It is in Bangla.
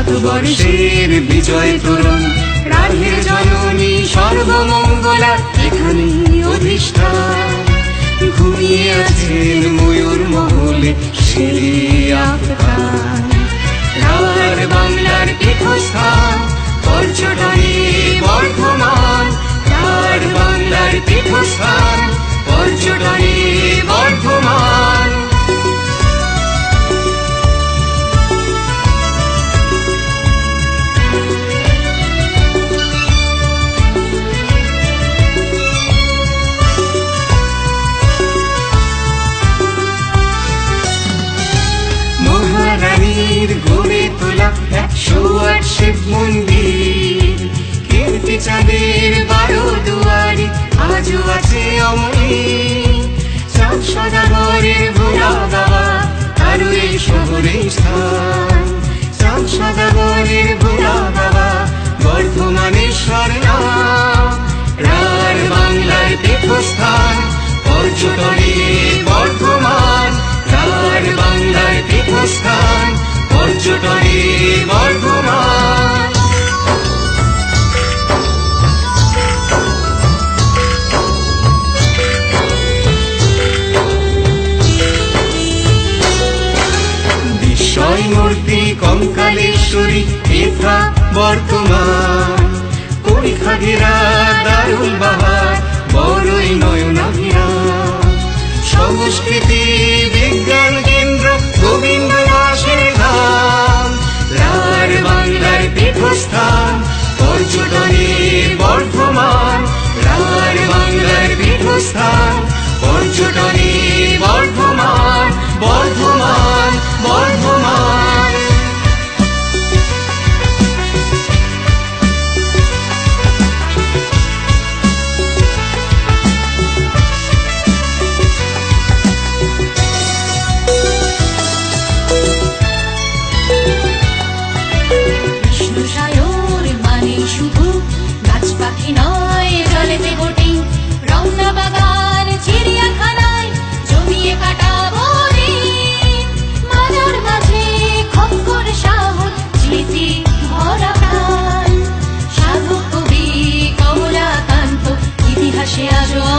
শতবর্ষের বিজয় তরুণ রাধের জননী সর্বমঙ্গলা এখানে অধিষ্ঠান। ঘুমিয়ে আছেন ময়ূর মহলে শেরে আফগান। রার বাংলার পীঠস্থান পর্যটনে বর্ধমান। রার বাংলার পীঠস্থান পর্যটনে বর্ধমান। মহারানীর গড়ে তোলা 108 শিব মন্দির। কীর্তি চাঁদের 12 দুয়ারি আজও আছে অমলিন। চাঁদ সদাগরের ভোলা গাওয়া আরো এই শহরে স্থান। চাঁদ সদাগরের ভোলা গাওয়া বর্ধমানের স্বর্ণাম। রার বাংলার পীঠস্থান পর্যটনে বর্ধমান। রার বাংলার পীঠস্থান পর্যটনে বর্ধমান। বিস্ময় মূর্তি কঙ্কালেশ্বরী এথা বর্তমান। পরীক্ষা ঘেরা দারুল বাহার বড়ই নয়নাভিরা। সংস্কৃতি বিজ্ঞান কেন্দ্র গোবিন্দ দাসের ধাম। রার বাংলার পীঠস্থান পর্যটনে বর্ধমান। রার বাংলার পীঠস্থান পর্যটনে বর্ধমান। বর্ধমান বর্ধমান। পাখি নয় জলেতে বোটিং। রমনা বাগান চিড়িয়াখানায় জমিয়ে কাটাবো দিন। মাজার মাঝে খপ্পর সাহস স্মৃতি ভরা প্রাণ। সাধক কবি কমলাকান্ত ইতিহাসে আজও